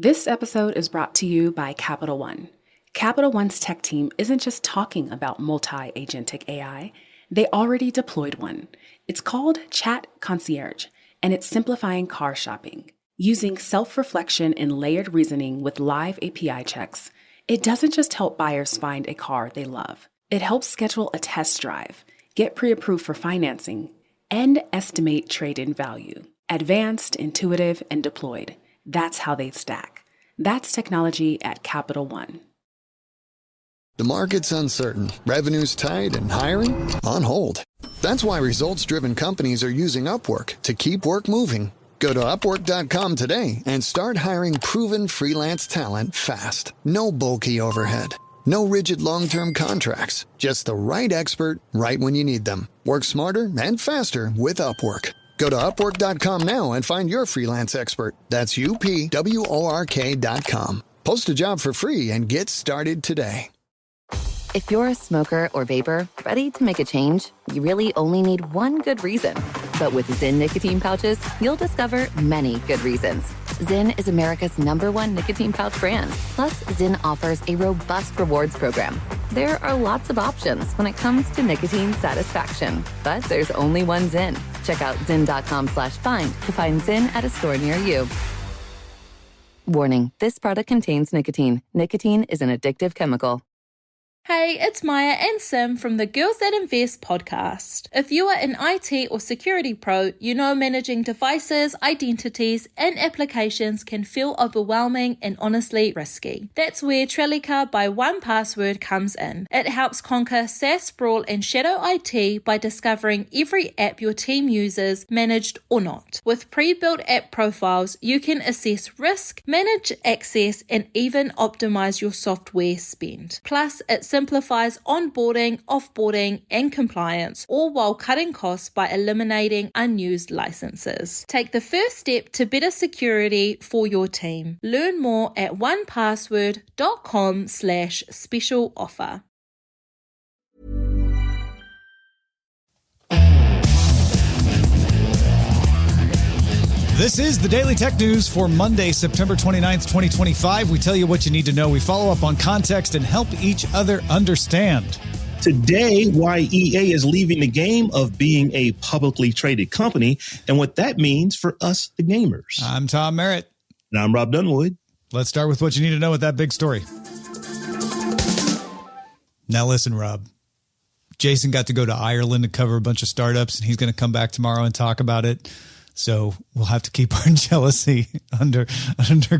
This episode is brought to you by Capital One. Capital One's tech team isn't just talking about multi-agentic AI, they already deployed one. It's called Chat Concierge, and it's simplifying car shopping. Using self-reflection and layered reasoning with live API checks, it doesn't just help buyers find a car they love. It helps schedule a test drive, get pre-approved for financing, and estimate trade-in value. Advanced, intuitive, and deployed. That's how they stack. That's technology at Capital One. The market's uncertain, revenue's tight, and hiring on hold. That's why results-driven companies are using Upwork to keep work moving. Go to Upwork.com today and start hiring proven freelance talent fast. No bulky overhead. No rigid long-term contracts. Just the right expert right when you need them. Work smarter and faster with Upwork. Go to Upwork.com now and find your freelance expert. That's UPWORK.com. Post a job for free and get started today. If you're a smoker or vapor, ready to make a change, you really only need one good reason. But with Zyn nicotine pouches, you'll discover many good reasons. Zyn is America's #1 nicotine pouch brand. Plus, Zyn offers a robust rewards program. There are lots of options when it comes to nicotine satisfaction, but there's only one Zyn. Check out Zyn.com/find to find Zyn at a store near you. Warning, this product contains nicotine. Nicotine is an addictive chemical. Hey, it's Maya and Sim from the Girls That Invest podcast. If you are an IT or security pro, you know managing devices, identities, and applications can feel overwhelming and honestly risky. That's where Trellica by 1Password comes in. It helps conquer SaaS sprawl and shadow IT by discovering every app your team uses, managed or not. With pre-built app profiles, you can assess risk, manage access, and even optimize your software spend. Plus, it simplifies onboarding, offboarding, and compliance, all while cutting costs by eliminating unused licenses. Take the first step to better security for your team. Learn more at onepassword.com/special offer. This is the Daily Tech News for Monday, September 29th, 2025. We tell you what you need to know. We follow up on context and help each other understand. Today, why EA is leaving the game of being a publicly traded company and what that means for us, the gamers. I'm Tom Merritt. And I'm Robb Dunewood. Let's start with what you need to know with that big story. Now listen, Rob. Jason got to go to Ireland to cover a bunch of startups, and he's going to come back tomorrow and talk about it. So we'll have to keep our jealousy under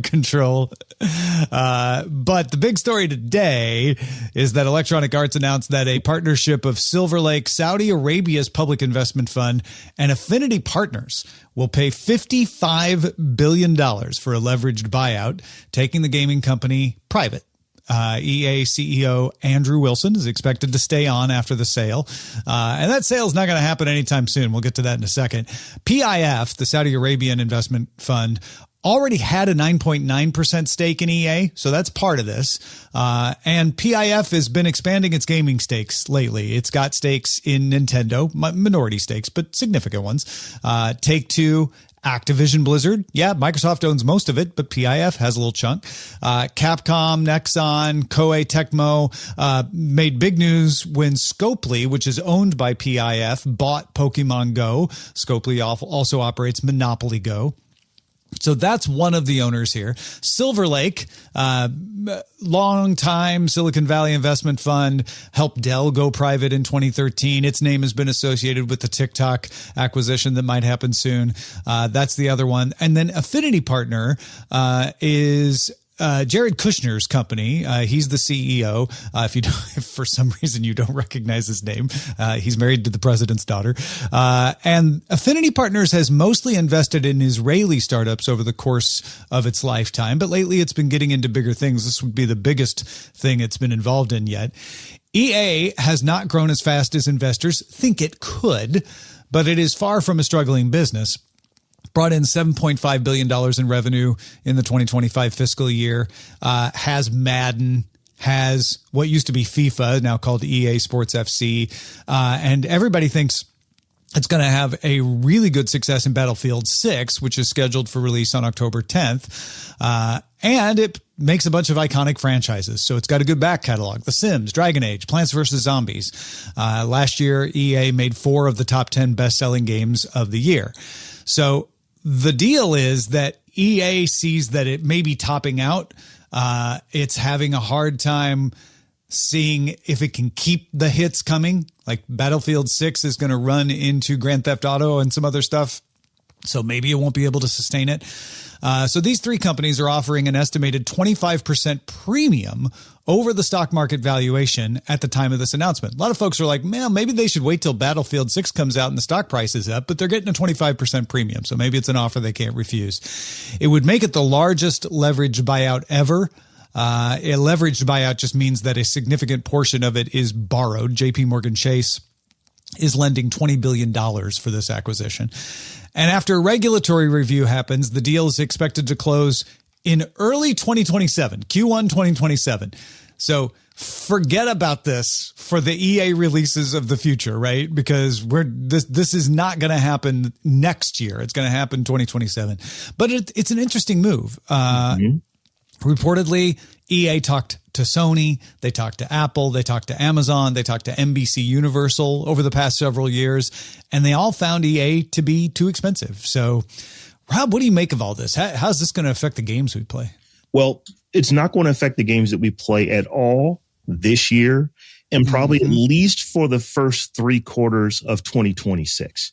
control. But the big story today is that Electronic Arts announced that a partnership of Silver Lake, Saudi Arabia's public investment fund, and Affinity Partners will pay $55 billion for a leveraged buyout, taking the gaming company private. EA CEO Andrew Wilson is expected to stay on after the sale. And that sale is not going to happen anytime soon. We'll get to that in a second. PIF, the Saudi Arabian investment fund, already had a 9.9% stake in EA, so that's part of this. And PIF has been expanding its gaming stakes lately. It's got stakes in Nintendo, minority stakes, but significant ones. Take-Two, Activision Blizzard. Yeah, Microsoft owns most of it, but PIF has a little chunk. Capcom, Nexon, Koei Tecmo made big news when Scopely, which is owned by PIF, bought Pokemon Go. Scopely also operates Monopoly Go. So that's one of the owners here. Silver Lake, long time Silicon Valley investment fund, helped Dell go private in 2013. Its name has been associated with the TikTok acquisition that might happen soon. That's the other one. And then Affinity Partner is Jared Kushner's company. He's the CEO. If for some reason you don't recognize his name, he's married to the president's daughter. And Affinity Partners has mostly invested in Israeli startups over the course of its lifetime, but lately it's been getting into bigger things. This would be the biggest thing it's been involved in yet. EA has not grown as fast as investors think it could, but it is far from a struggling business. Brought in $7.5 billion in revenue in the 2025 fiscal year, has Madden, has what used to be FIFA, now called EA Sports FC, and everybody thinks it's going to have a really good success in Battlefield 6, which is scheduled for release on October 10th. And it makes a bunch of iconic franchises. So it's got a good back catalog. The Sims, Dragon Age, Plants vs. Zombies. Last year, EA made 4 of the top 10 best-selling games of the year. So the deal is that EA sees that it may be topping out. It's having a hard time seeing if it can keep the hits coming. Like Battlefield 6 is going to run into Grand Theft Auto and some other stuff. So maybe it won't be able to sustain it. So these 3 companies are offering an estimated 25% premium over the stock market valuation at the time of this announcement. A lot of folks are like, man, maybe they should wait till Battlefield 6 comes out and the stock price is up, but they're getting a 25% premium. So maybe it's an offer they can't refuse. It would make it the largest leveraged buyout ever. A leveraged buyout just means that a significant portion of it is borrowed. JP Morgan Chase is lending $20 billion for this acquisition. And after a regulatory review happens, the deal is expected to close in early 2027, Q1 2027. So forget about this for the EA releases of the future, right? Because this is not going to happen next year. It's going to happen 2027. But it's an interesting move. Reportedly, EA talked to Sony, they talked to Apple, they talked to Amazon, they talked to NBC Universal over the past several years, and they all found EA to be too expensive. So, Rob, what do you make of all this? How's this going to affect the games we play? Well, it's not going to affect the games that we play at all this year, and probably at least for the first 3 quarters of 2026.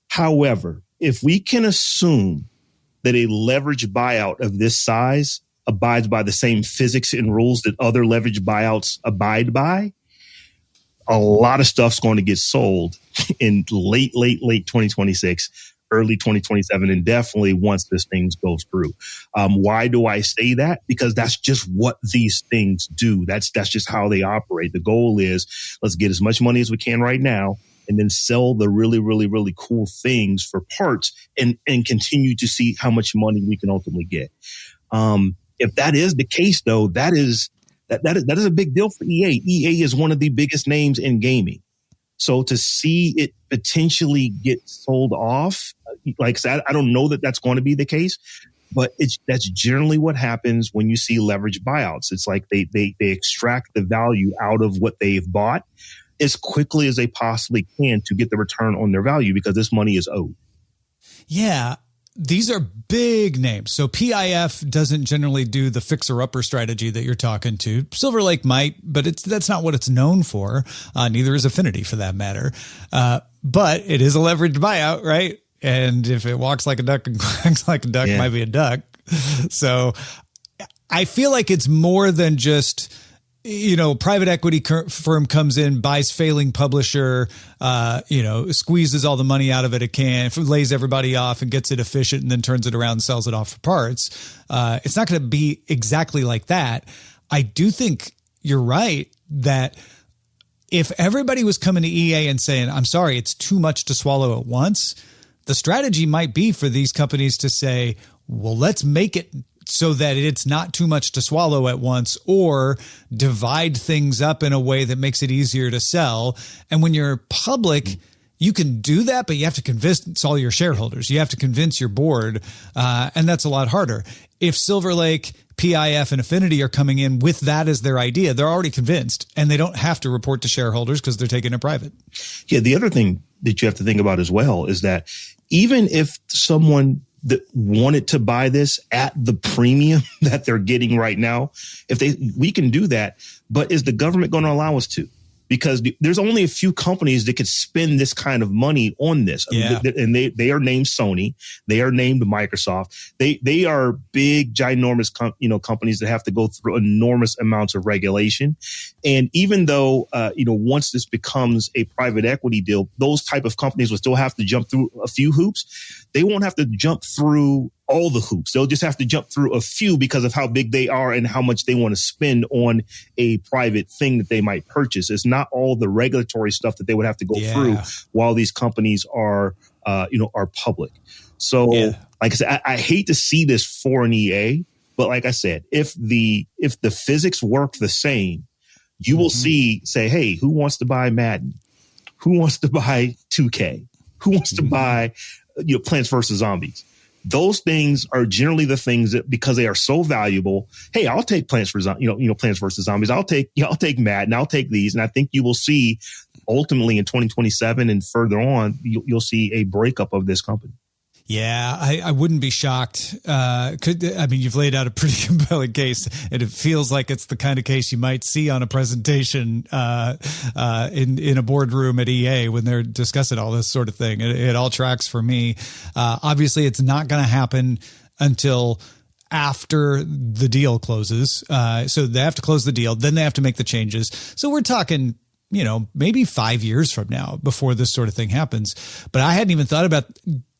However, if we can assume that a leveraged buyout of this size abides by the same physics and rules that other leveraged buyouts abide by, a lot of stuff's going to get sold in late 2026, early 2027, and definitely once this thing goes through. Why do I say that? Because that's just what these things do. That's just how they operate. The goal is, let's get as much money as we can right now, and then sell the really, really, really cool things for parts and continue to see how much money we can ultimately get. If that is the case, though, that is a big deal for EA. EA is one of the biggest names in gaming. So to see it potentially get sold off, like I said, I don't know that that's going to be the case, but that's generally what happens when you see leveraged buyouts. It's like they extract the value out of what they've bought as quickly as they possibly can to get the return on their value because this money is owed. Yeah. These are big names. So PIF doesn't generally do the fixer-upper strategy that you're talking to. Silver Lake might, but that's not what it's known for. Neither is Affinity for that matter. But it is a leveraged buyout, right? And if it walks like a duck and quacks like a duck, it might be a duck. So I feel like it's more than just, private equity firm comes in, buys failing publisher, squeezes all the money out of it can, lays everybody off and gets it efficient and then turns it around and sells it off for parts. It's not going to be exactly like that. I do think you're right that if everybody was coming to EA and saying, I'm sorry, it's too much to swallow at once, the strategy might be for these companies to say, well, let's make it so that it's not too much to swallow at once, or divide things up in a way that makes it easier to sell. And when you're public, you can do that, but you have to convince all your shareholders. You have to convince your board, and that's a lot harder. If Silver Lake, PIF, and Affinity are coming in with that as their idea, they're already convinced, and they don't have to report to shareholders because they're taking it private. Yeah, the other thing that you have to think about as well is that even if someone that wanted to buy this at the premium that they're getting right now, we can do that, but is the government going to allow us to? Because there's only a few companies that could spend this kind of money on this. Yeah. And they are named Sony. They are named Microsoft. They are big, ginormous companies that have to go through enormous amounts of regulation. And even though, once this becomes a private equity deal, those type of companies will still have to jump through a few hoops. They won't have to jump through all the hoops. They'll just have to jump through a few because of how big they are and how much they want to spend on a private thing that they might purchase. It's not all the regulatory stuff that they would have to go through while these companies are public. So, like I said, I hate to see this for an EA, but like I said, if the physics work the same, you will say, hey, who wants to buy Madden? Who wants to buy 2K? Who wants to buy Plants vs. Zombies? Those things are generally the things that, because they are so valuable. Hey, I'll take Plants vs. Zombies. I'll take Madden. I'll take these. And I think you will see ultimately in 2027 and further on, you'll see a breakup of this company. Yeah, I wouldn't be shocked. You've laid out a pretty compelling case, and it feels like it's the kind of case you might see on a presentation in a boardroom at EA when they're discussing all this sort of thing. It all tracks for me. Obviously, it's not going to happen until after the deal closes. So they have to close the deal, then they have to make the changes. So we're talking, maybe 5 years from now before this sort of thing happens. But I hadn't even thought about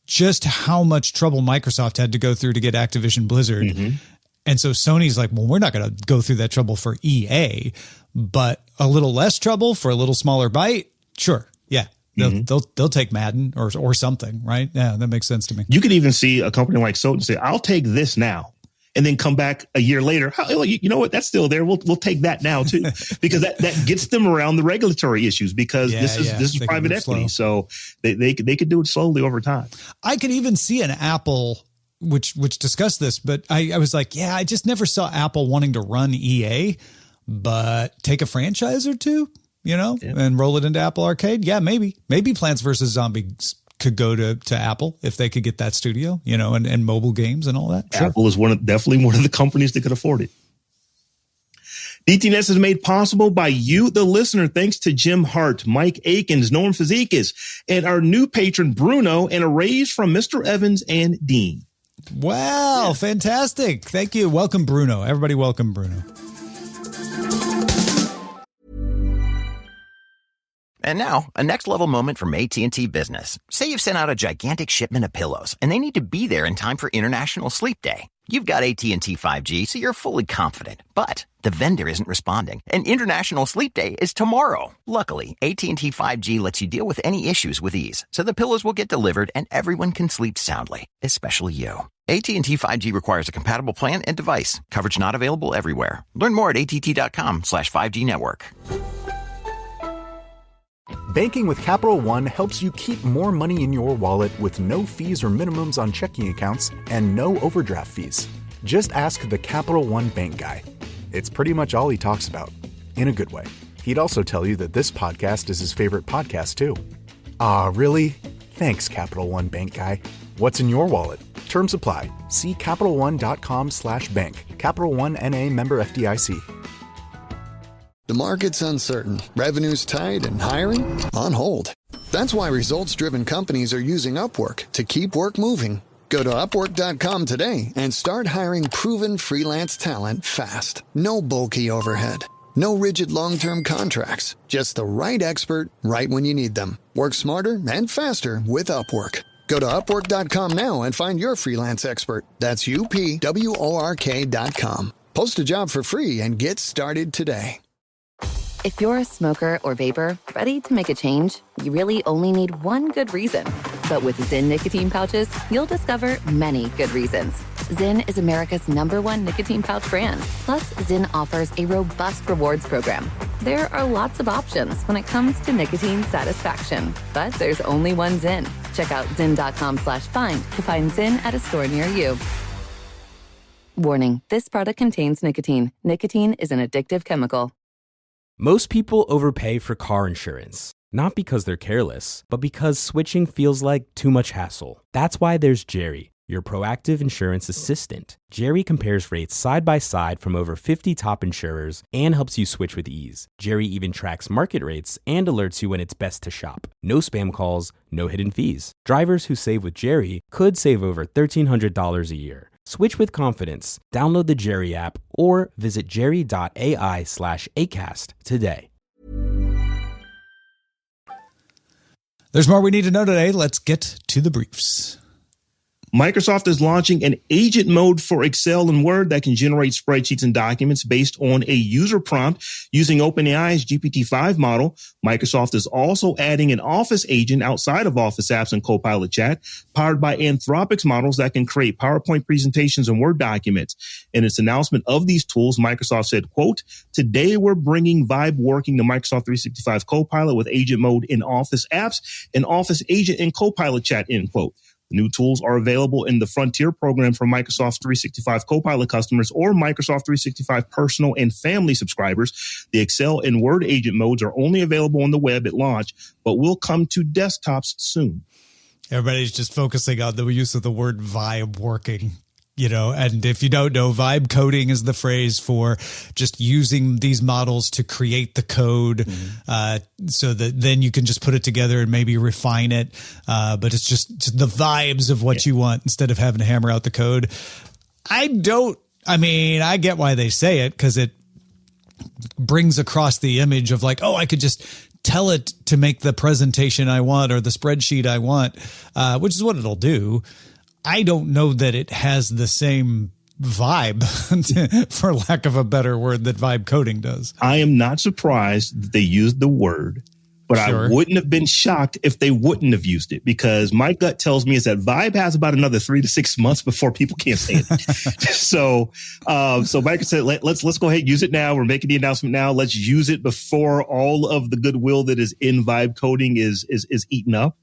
just how much trouble Microsoft had to go through to get Activision Blizzard. Mm-hmm. And so Sony's like, well, we're not going to go through that trouble for EA, but a little less trouble for a little smaller bite. Sure. Yeah. They'll take Madden or something, right? Yeah, that makes sense to me. You could even see a company like Sony say, I'll take this now, and then come back a year later. You know what? That's still there. We'll take that now too, because that gets them around the regulatory issues, because this is private equity. So they could do it slowly over time. I could even see an Apple, which discussed this, but I was like, I just never saw Apple wanting to run EA, but take a franchise or two, and roll it into Apple Arcade. Yeah, maybe Plants vs. Zombies could go to Apple if they could get that studio, and mobile games and all that. Sure. Apple is definitely one of the companies that could afford it. DTNS is made possible by you, the listener, thanks to Jim Hart, Mike Akins, Norm Fazikis, and our new patron, Bruno, and a raise from Mr. Evans and Dean. Wow, fantastic. Thank you. Welcome, Bruno. Everybody welcome, Bruno. And now, a next-level moment from AT&T Business. Say you've sent out a gigantic shipment of pillows, and they need to be there in time for International Sleep Day. You've got AT&T 5G, so you're fully confident. But the vendor isn't responding, and International Sleep Day is tomorrow. Luckily, AT&T 5G lets you deal with any issues with ease, so the pillows will get delivered and everyone can sleep soundly, especially you. AT&T 5G requires a compatible plan and device. Coverage not available everywhere. Learn more at att.com/5G network. Banking with Capital One helps you keep more money in your wallet with no fees or minimums on checking accounts and no overdraft fees. Just ask the Capital One bank guy. It's pretty much all he talks about, in a good way. He'd also tell you that this podcast is his favorite podcast, too. Ah, really? Thanks, Capital One bank guy. What's in your wallet? Terms apply. See CapitalOne.com/bank. Capital One N.A. member FDIC. The market's uncertain, revenue's tight, and hiring on hold. That's why results-driven companies are using Upwork to keep work moving. Go to Upwork.com today and start hiring proven freelance talent fast. No bulky overhead. No rigid long-term contracts. Just the right expert right when you need them. Work smarter and faster with Upwork. Go to Upwork.com now and find your freelance expert. That's UPWORK.com. Post a job for free and get started today. If you're a smoker or vapor, ready to make a change, you really only need one good reason. But with Zyn nicotine pouches, you'll discover many good reasons. Zyn is America's #1 nicotine pouch brand. Plus, Zyn offers a robust rewards program. There are lots of options when it comes to nicotine satisfaction. But there's only one Zyn. Check out Zyn.com/find to find Zyn at a store near you. Warning, this product contains nicotine. Nicotine is an addictive chemical. Most people overpay for car insurance, not because they're careless, but because switching feels like too much hassle. That's why there's Jerry, your proactive insurance assistant. Jerry compares rates side by side from over 50 top insurers and helps you switch with ease. Jerry even tracks market rates and alerts you when it's best to shop. No spam calls, no hidden fees. Drivers who save with Jerry could save over $1,300 a year. Switch with confidence. Download the Jerry app or visit jerry.ai/ACAST today. There's more we need to know today. Let's get to the briefs. Microsoft is launching an agent mode for Excel and Word that can generate spreadsheets and documents based on a user prompt using OpenAI's GPT-5 model. Microsoft is also adding an Office agent outside of Office apps and Copilot Chat, powered by Anthropic's models that can create PowerPoint presentations and Word documents. In its announcement of these tools, Microsoft said, quote, "Today we're bringing Vibe working to Microsoft 365 Copilot with agent mode in Office apps and Office agent in Copilot Chat," end quote. The new tools are available in the Frontier program for Microsoft 365 Copilot customers or Microsoft 365 personal and family subscribers. The Excel and Word agent modes are only available on the web at launch, but will come to desktops soon. Everybody's just focusing on the use of the word vibe working. And if you don't know, vibe coding is the phrase for just using these models to create the code, so that then you can just put it together and maybe refine it. But it's just the vibes of what you want instead of having to hammer out the code. I get why they say it, because it brings across the image of like, oh, I could just tell it to make the presentation I want or the spreadsheet I want, which is what it'll do. I don't know that it has the same vibe, for lack of a better word, that vibe coding does. I am not surprised that they used the word, but Sure. I wouldn't have been shocked if they wouldn't have used it, because my gut tells me is that vibe has about another 3 to 6 months before people can't say it. So Microsoft said, let's go ahead and use it now. We're making the announcement now. Let's use it before all of the goodwill that is in vibe coding is eaten up,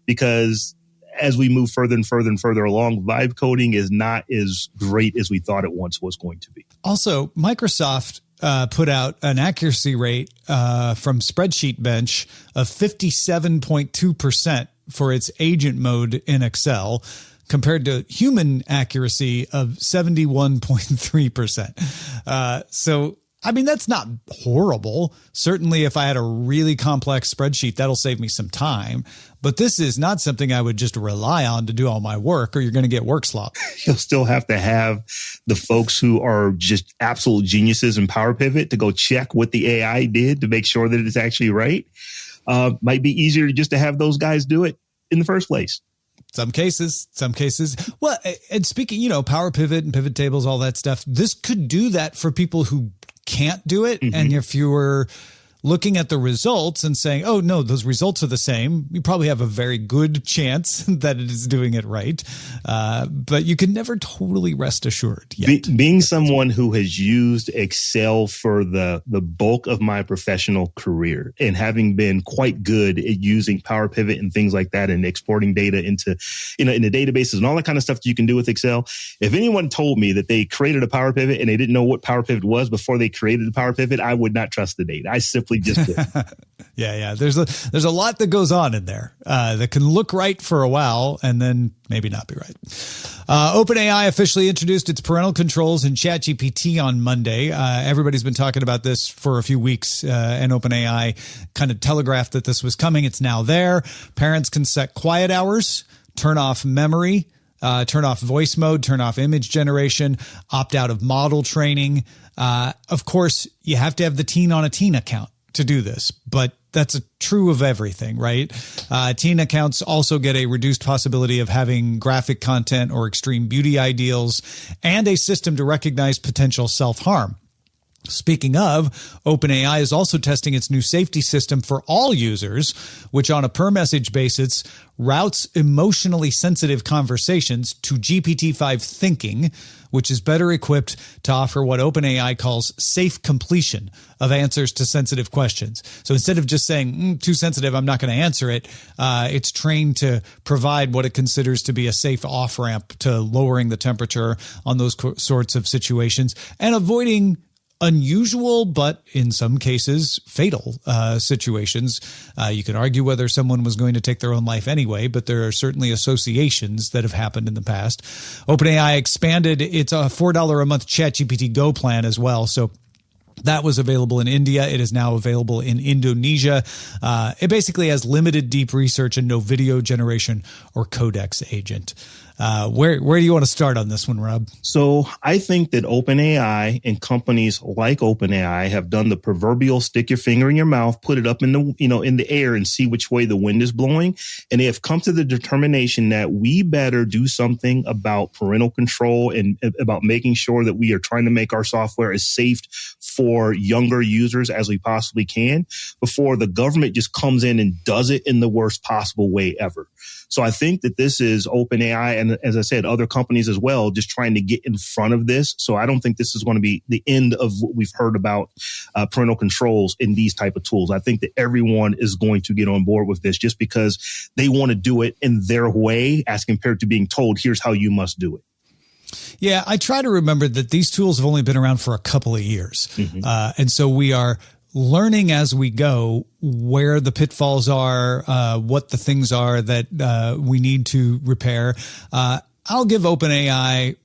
because as we move further and further and further along, vibe coding is not as great as we thought it once was going to be. Also, Microsoft put out an accuracy rate from Spreadsheet Bench of 57.2% for its agent mode in Excel, compared to human accuracy of 71.3%. So, that's not horrible. Certainly, if I had a really complex spreadsheet, that'll save me some time. But this is not something I would just rely on to do all my work, or you're going to get work slop. You'll still have to have the folks who are just absolute geniuses in Power Pivot to go check what the AI did to make sure that it's actually right. Might be easier just to have those guys do it in the first place. Some cases. Well, and speaking, Power Pivot and pivot tables, all that stuff, this could do that for people who can't do it. Mm-hmm. And if you were looking at the results and saying, oh, no, those results are the same, you probably have a very good chance that it is doing it right. But you can never totally rest assured yet. Being someone who has used Excel for the bulk of my professional career, and having been quite good at using Power Pivot and things like that, and exporting data into, in the databases and all that kind of stuff that you can do with Excel. If anyone told me that they created a Power Pivot and they didn't know what Power Pivot was before they created the Power Pivot, I would not trust the data. I simply just did. Yeah. There's a lot that goes on in there that can look right for a while and then maybe not be right. OpenAI officially introduced its parental controls in ChatGPT on Monday. Everybody's been talking about this for a few weeks, and OpenAI kind of telegraphed that this was coming. It's now there. Parents can set quiet hours, turn off memory, turn off voice mode, turn off image generation, opt out of model training. Of course, you have to have the teen on a teen account to do this, but that's true of everything, right? Teen accounts also get a reduced possibility of having graphic content or extreme beauty ideals, and a system to recognize potential self-harm. Speaking of, OpenAI is also testing its new safety system for all users, which on a per message basis routes emotionally sensitive conversations to GPT-5 thinking, which is better equipped to offer what OpenAI calls safe completion of answers to sensitive questions. So instead of just saying, too sensitive, I'm not going to answer it, it's trained to provide what it considers to be a safe off-ramp to lowering the temperature on those sorts of situations and avoiding unusual, but in some cases fatal situations. You can argue whether someone was going to take their own life anyway, but there are certainly associations that have happened in the past. OpenAI expanded its $4 a month ChatGPT Go plan as well. So that was available in India. It is now available in Indonesia. It basically has limited deep research and no video generation or codex agent. Where do you want to start on this one, Rob? So I think that OpenAI and companies like OpenAI have done the proverbial stick your finger in your mouth, put it up in the, in the air and see which way the wind is blowing. And they have come to the determination that we better do something about parental control and about making sure that we are trying to make our software as safe for for younger users as we possibly can before the government just comes in and does it in the worst possible way ever. So I think that this is OpenAI and, as I said, other companies as well, just trying to get in front of this. So I don't think this is going to be the end of what we've heard about parental controls in these type of tools. I think that everyone is going to get on board with this just because they want to do it in their way as compared to being told, here's how you must do it. Yeah, I try to remember that these tools have only been around for a couple of years. And so we are learning as we go where the pitfalls are, what the things are that we need to repair. I'll give OpenAI,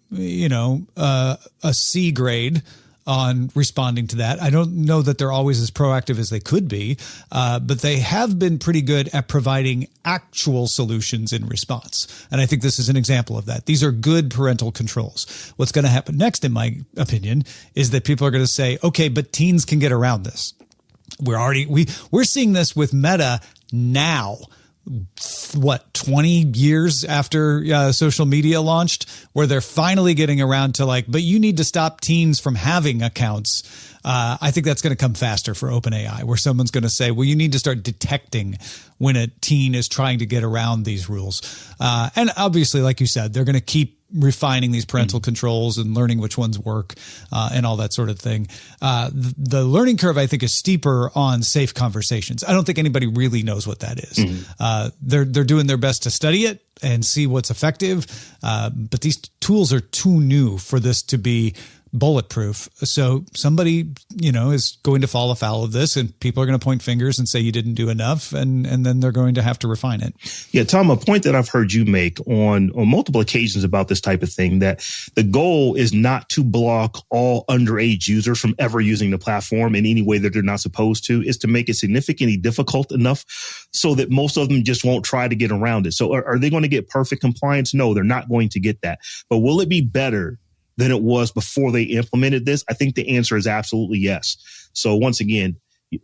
a C grade on responding to that. I don't know that they're always as proactive as they could be, but they have been pretty good at providing actual solutions in response. And I think this is an example of that. These are good parental controls. What's going to happen next, in my opinion, is that people are going to say, okay, but teens can get around this. We're seeing this with Meta now. 20 years after social media launched, where they're finally getting around to but you need to stop teens from having accounts. I think that's going to come faster for OpenAI, where someone's going to say, well, you need to start detecting when a teen is trying to get around these rules. And obviously, like you said, they're going to keep refining these parental controls and learning which ones work and all that sort of thing. The learning curve, I think, is steeper on safe conversations. I don't think anybody really knows what that is. They're doing their best to study it and see what's effective. But these tools are too new for this to be bulletproof. So somebody, is going to fall afoul of this, and people are going to point fingers and say you didn't do enough, and then they're going to have to refine it. Yeah, Tom, a point that I've heard you make on multiple occasions about this type of thing, that the goal is not to block all underage users from ever using the platform in any way that they're not supposed to, is to make it significantly difficult enough so that most of them just won't try to get around it. So are they going to get perfect compliance? No, they're not going to get that. But will it be better than it was before they implemented this? I think the answer is absolutely yes. So once again,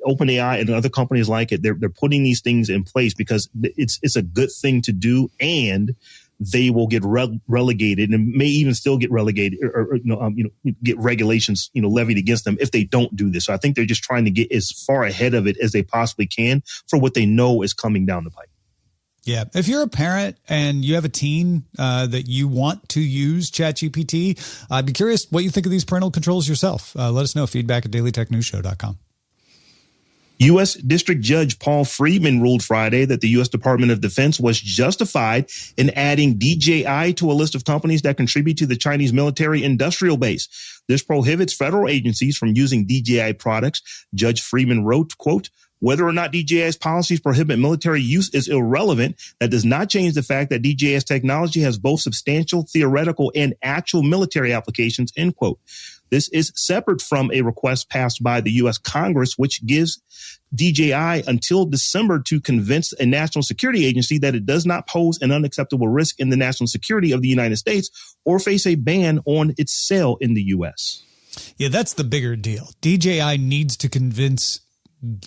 OpenAI and other companies like it, they're putting these things in place because it's a good thing to do, and they will get relegated and may even still get relegated or get regulations levied against them if they don't do this. So I think they're just trying to get as far ahead of it as they possibly can for what they know is coming down the pipe. Yeah. If you're a parent and you have a teen that you want to use ChatGPT, I'd be curious what you think of these parental controls yourself. Let us know. Feedback at dailytechnewsshow.com. U.S. District Judge Paul Friedman ruled Friday that the U.S. Department of Defense was justified in adding DJI to a list of companies that contribute to the Chinese military industrial base. This prohibits federal agencies from using DJI products. Judge Friedman wrote, quote, "Whether or not DJI's policies prohibit military use is irrelevant. That does not change the fact that DJI's technology has both substantial theoretical and actual military applications," end quote. This is separate from a request passed by the U.S. Congress, which gives DJI until December to convince a national security agency that it does not pose an unacceptable risk in the national security of the United States or face a ban on its sale in the U.S. Yeah, that's the bigger deal. DJI needs to convince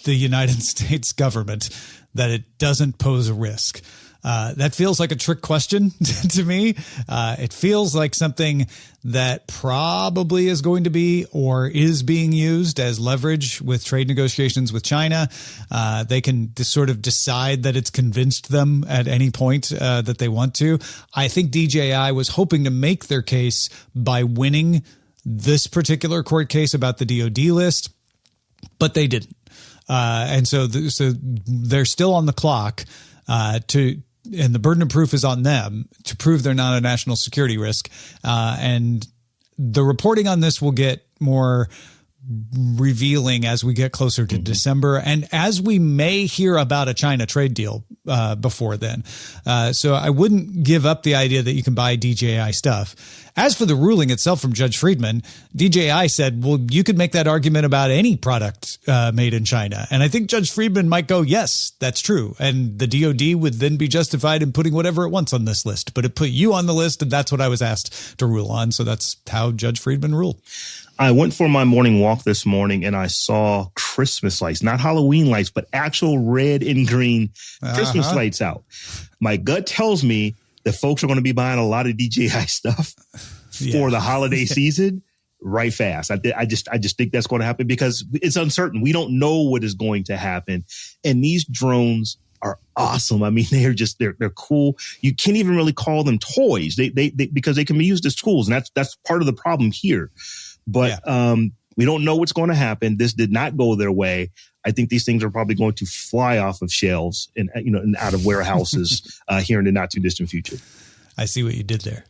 the United States government that it doesn't pose a risk. That feels like a trick question to me. It feels like something that probably is going to be or is being used as leverage with trade negotiations with China. They can sort of decide that it's convinced them at any point that they want to. I think DJI was hoping to make their case by winning this particular court case about the DoD list, but they didn't. And so they're still on the clock and the burden of proof is on them to prove they're not a national security risk. And the reporting on this will get more revealing as we get closer to December, and as we may hear about a China trade deal before then. So I wouldn't give up the idea that you can buy DJI stuff. As for the ruling itself from Judge Friedman, DJI said, well, you could make that argument about any product made in China. And I think Judge Friedman might go, yes, that's true. And the DoD would then be justified in putting whatever it wants on this list. But it put you on the list, and that's what I was asked to rule on. So that's how Judge Friedman ruled. I went for my morning walk this morning and I saw Christmas lights, not Halloween lights, but actual red and green Christmas lights out. My gut tells me that folks are going to be buying a lot of DJI stuff for the holiday season. right fast. I just think that's going to happen because it's uncertain. We don't know what is going to happen. And these drones are awesome. I mean, they're cool. You can't even really call them toys. They because they can be used as tools. And that's part of the problem here. But we don't know what's going to happen. This did not go their way. I think these things are probably going to fly off of shelves and out of warehouses here in the not too distant future. I see what you did there.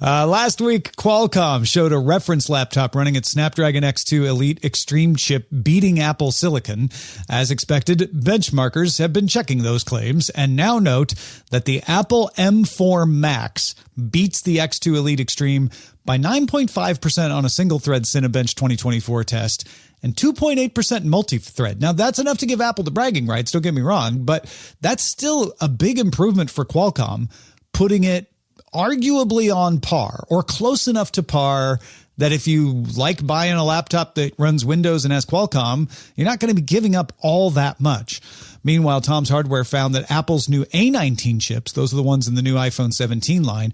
Last week, Qualcomm showed a reference laptop running its Snapdragon X2 Elite Extreme chip beating Apple Silicon. As expected, benchmarkers have been checking those claims and now note that the Apple M4 Max beats the X2 Elite Extreme by 9.5% on a single-thread Cinebench 2024 test and 2.8% multi-thread. Now, that's enough to give Apple the bragging rights, don't get me wrong, but that's still a big improvement for Qualcomm, putting it arguably on par or close enough to par that if you like buying a laptop that runs Windows and has Qualcomm, you're not going to be giving up all that much. Meanwhile, Tom's Hardware found that Apple's new A19 chips, those are the ones in the new iPhone 17 line,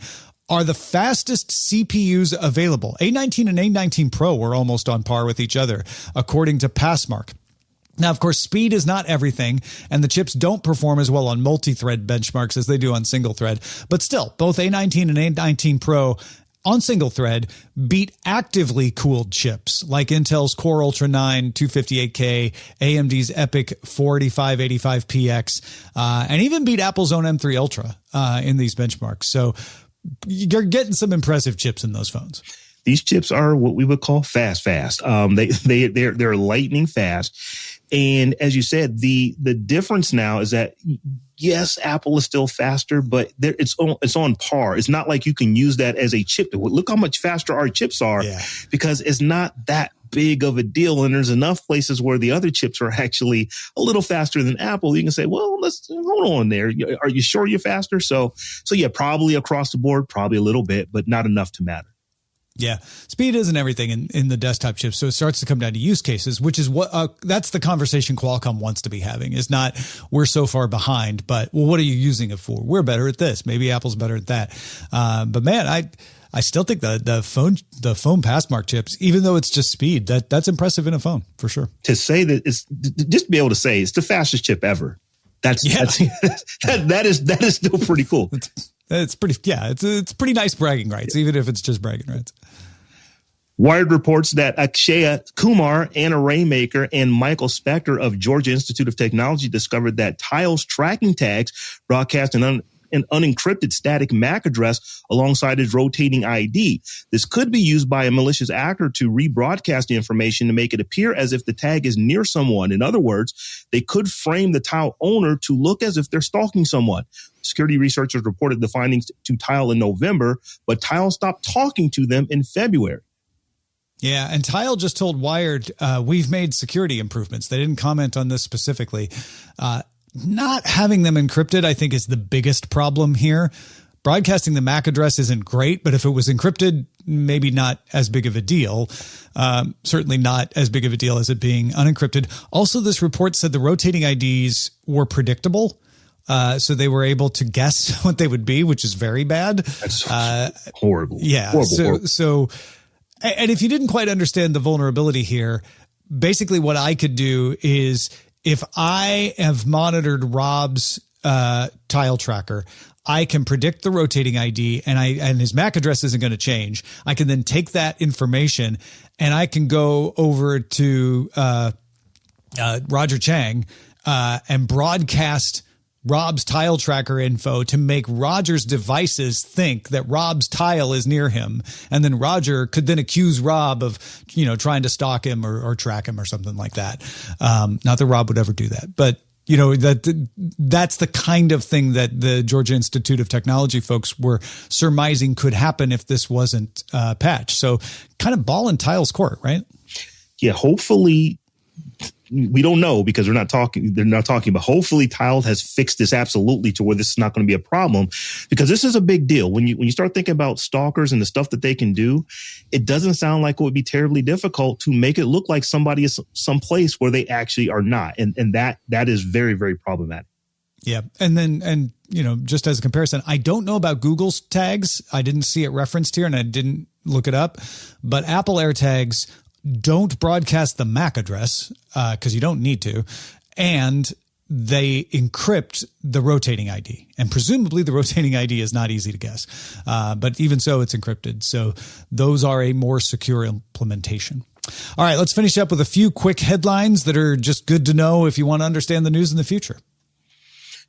are the fastest CPUs available. A19 and A19 Pro were almost on par with each other, according to Passmark. Now, of course, speed is not everything, and the chips don't perform as well on multi-thread benchmarks as they do on single-thread. But still, both A19 and A19 Pro on single-thread beat actively cooled chips like Intel's Core Ultra 9 258K, AMD's EPYC 48585PX, and even beat Apple's own M3 Ultra in these benchmarks. So you're getting some impressive chips in those phones. These chips are what we would call fast. They're lightning fast. And as you said, the difference now is that, yes, Apple is still faster, but it's on par. It's not like you can use that as a chip. Look how much faster our chips are because it's not that big of a deal. And there's enough places where the other chips are actually a little faster than Apple. You can say, well, let's hold on there. Are you sure you're faster? So yeah, probably across the board, probably a little bit, but not enough to matter. Yeah. Speed isn't everything in the desktop chips. So it starts to come down to use cases, which is what that's the conversation Qualcomm wants to be having is not we're so far behind, but well, what are you using it for? We're better at this. Maybe Apple's better at that. But man, I still think the phone Passmark chips, even though it's just speed, that's impressive in a phone for sure. To say that it's just to be able to say it's the fastest chip ever. That is still pretty cool. It's pretty nice bragging rights, even if it's just bragging rights. Wired reports that Akshay Kumar, an array maker, and Michael Spector of Georgia Institute of Technology discovered that Tile's tracking tags broadcast an unencrypted static MAC address alongside its rotating ID. This could be used by a malicious actor to rebroadcast the information to make it appear as if the tag is near someone. In other words, they could frame the Tile owner to look as if they're stalking someone. Security researchers reported the findings to Tile in November, but Tile stopped talking to them in February. Yeah, and Tile just told Wired, we've made security improvements. They didn't comment on this specifically. Not having them encrypted, I think, is the biggest problem here. Broadcasting the MAC address isn't great, but if it was encrypted, maybe not as big of a deal. Certainly not as big of a deal as it being unencrypted. Also, this report said the rotating IDs were predictable. So they were able to guess what they would be, which is very bad. That's horrible. Yeah. Horrible. So, and if you didn't quite understand the vulnerability here, basically what I could do is if I have monitored Robb's Tile tracker, I can predict the rotating ID and his MAC address isn't going to change. I can then take that information and I can go over to Roger Chang and broadcast Robb's Tile tracker info to make Roger's devices think that Robb's Tile is near him. And then Roger could then accuse Robb of, trying to stalk him or track him or something like that. Not that Robb would ever do that, but that's the kind of thing that the Georgia Institute of Technology folks were surmising could happen if this wasn't patched. So kind of ball in Tile's court, right? Yeah, hopefully. We don't know because they're not talking, but hopefully Tile has fixed this absolutely to where this is not going to be a problem, because this is a big deal. When you start thinking about stalkers and the stuff that they can do, it doesn't sound like it would be terribly difficult to make it look like somebody is someplace where they actually are not. And that is very, very problematic. Yeah. And just as a comparison, I don't know about Google's tags. I didn't see it referenced here and I didn't look it up, but Apple AirTags don't broadcast the MAC address because you don't need to. And they encrypt the rotating ID. And presumably the rotating ID is not easy to guess. But even so, it's encrypted. So those are a more secure implementation. All right, let's finish up with a few quick headlines that are just good to know if you want to understand the news in the future.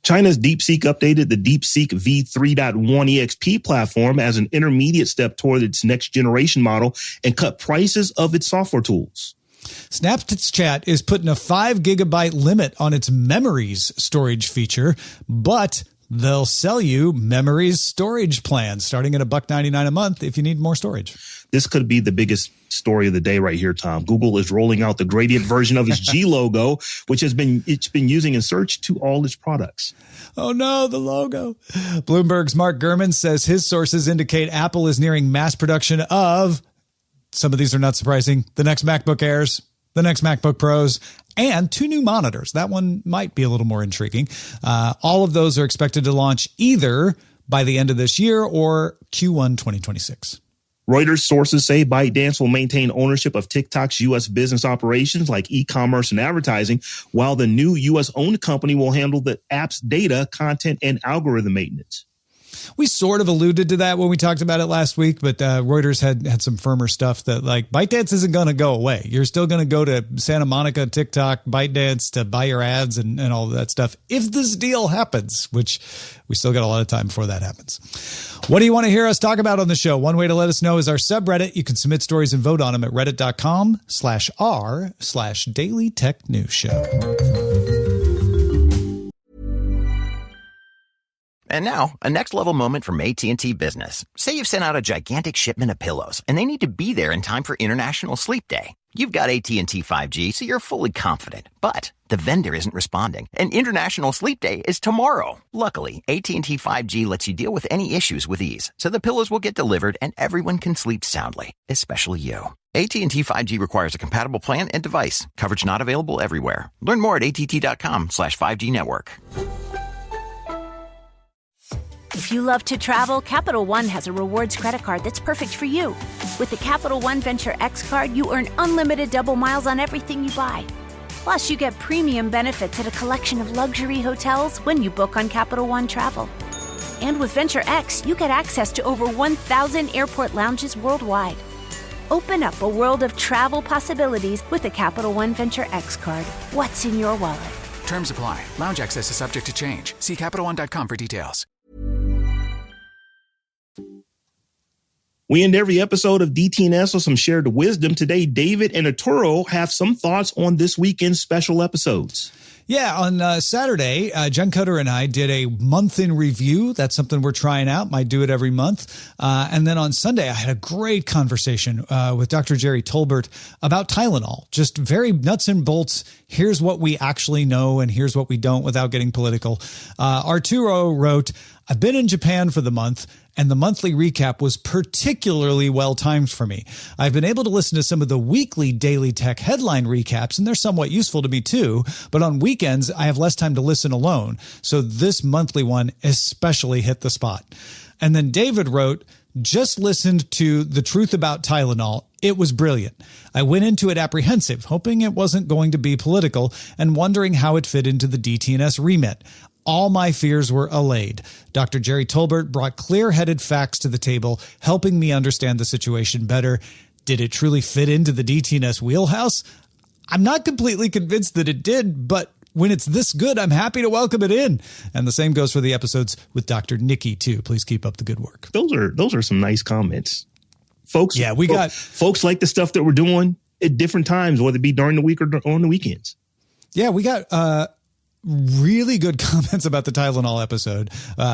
China's DeepSeek updated the DeepSeek v3.1 EXP platform as an intermediate step toward its next generation model and cut prices of its software tools. Snapchat is putting a 5 gigabyte limit on its memories storage feature, but they'll sell you memories storage plans starting at $1.99 a month if you need more storage. This could be the biggest story of the day right here, Tom. Google is rolling out the gradient version of its G logo, which it's been using in search to all its products. Oh no, the logo. Bloomberg's Mark Gurman says his sources indicate Apple is nearing mass production of, some of these are not surprising, the next MacBook Airs, the next MacBook Pros, and 2 new monitors. That one might be a little more intriguing. All of those are expected to launch either by the end of this year or Q1 2026. Reuters sources say ByteDance will maintain ownership of TikTok's U.S. business operations like e-commerce and advertising, while the new U.S.-owned company will handle the app's data, content, and algorithm maintenance. We sort of alluded to that when we talked about it last week, but Reuters had some firmer stuff that like ByteDance isn't going to go away. You're still going to go to Santa Monica, TikTok, ByteDance to buy your ads and all of that stuff if this deal happens, which we still got a lot of time before that happens. What do you want to hear us talk about on the show? One way to let us know is our subreddit. You can submit stories and vote on them at reddit.com/r/Daily Tech News Show. And now, a next-level moment from AT&T Business. Say you've sent out a gigantic shipment of pillows, and they need to be there in time for International Sleep Day. You've got AT&T 5G, so you're fully confident. But the vendor isn't responding, and International Sleep Day is tomorrow. Luckily, AT&T 5G lets you deal with any issues with ease, so the pillows will get delivered and everyone can sleep soundly, especially you. AT&T 5G requires a compatible plan and device. Coverage not available everywhere. Learn more at att.com/5G network. If you love to travel, Capital One has a rewards credit card that's perfect for you. With the Capital One Venture X card, you earn unlimited double miles on everything you buy. Plus, you get premium benefits at a collection of luxury hotels when you book on Capital One Travel. And with Venture X, you get access to over 1,000 airport lounges worldwide. Open up a world of travel possibilities with the Capital One Venture X card. What's in your wallet? Terms apply. Lounge access is subject to change. See CapitalOne.com for details. We end every episode of DTNS with some shared wisdom. Today, David and Arturo have some thoughts on this weekend's special episodes. Yeah, on Saturday, Jen Cutter and I did a month in review. That's something we're trying out. Might do it every month. And then on Sunday, I had a great conversation with Dr. Jerry Tolbert about Tylenol. Just very nuts and bolts. Here's what we actually know and here's what we don't without getting political. Arturo wrote, I've been in Japan for the month, and the monthly recap was particularly well timed for me. I've been able to listen to some of the weekly Daily Tech headline recaps, and they're somewhat useful to me too. But on weekends, I have less time to listen alone. So this monthly one especially hit the spot. And then David wrote, just listened to The Truth About Tylenol. It was brilliant. I went into it apprehensive, hoping it wasn't going to be political and wondering how it fit into the DTNS remit. All my fears were allayed. Dr. Jerry Tolbert brought clear-headed facts to the table, helping me understand the situation better. Did it truly fit into the DTNS wheelhouse? I'm not completely convinced that it did, but when it's this good, I'm happy to welcome it in. And the same goes for the episodes with Dr. Nikki, too. Please keep up the good work. Those are some nice comments. Folks, yeah, folks like the stuff that we're doing at different times, whether it be during the week or on the weekends. Yeah, we got really good comments about the Tylenol episode,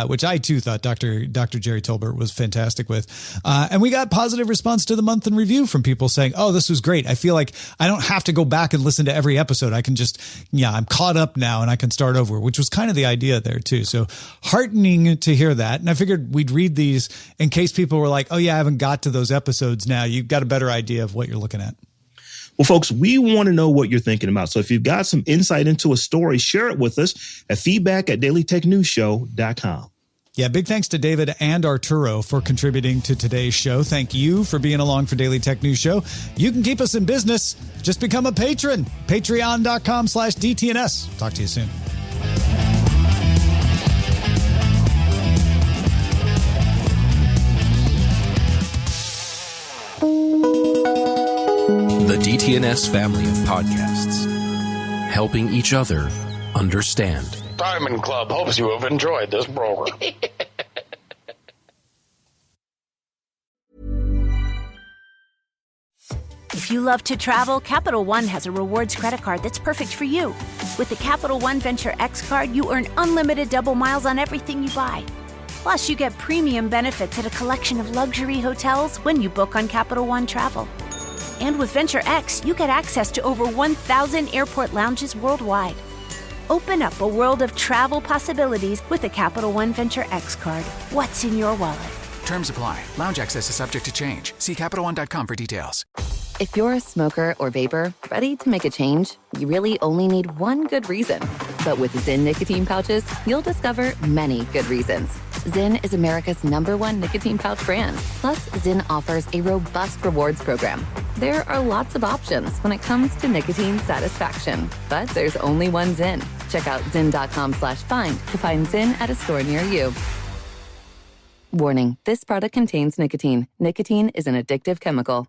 which I too thought Dr. Jerry Tolbert was fantastic with. And we got positive response to the month in review from people saying, oh, this was great. I feel like I don't have to go back and listen to every episode. I can just, I'm caught up now and I can start over, which was kind of the idea there too. So heartening to hear that. And I figured we'd read these in case people were like, oh yeah, I haven't got to those episodes now. You've got a better idea of what you're looking at. Well, folks, we want to know what you're thinking about. So if you've got some insight into a story, share it with us at feedback@dailytechnewsshow.com. Yeah, big thanks to David and Arturo for contributing to today's show. Thank you for being along for Daily Tech News Show. You can keep us in business. Just become a patron. Patreon.com/DTNS. Talk to you soon. The DTNS family of podcasts, helping each other understand. Diamond Club hopes you have enjoyed this program. If you love to travel, Capital One has a rewards credit card that's perfect for you. With the Capital One Venture X card, you earn unlimited double miles on everything you buy. Plus, you get premium benefits at a collection of luxury hotels when you book on Capital One Travel. And with Venture X, you get access to over 1,000 airport lounges worldwide. Open up a world of travel possibilities with a Capital One Venture X card. What's in your wallet? Terms apply. Lounge access is subject to change. See CapitalOne.com for details. If you're a smoker or vapor, ready to make a change, you really only need one good reason. But with Zyn nicotine pouches, you'll discover many good reasons. Zyn is America's #1 nicotine pouch brand. Plus, Zyn offers a robust rewards program. There are lots of options when it comes to nicotine satisfaction, but there's only one Zyn. Check out zyn.com/find to find Zyn at a store near you. Warning, this product contains nicotine. Nicotine is an addictive chemical.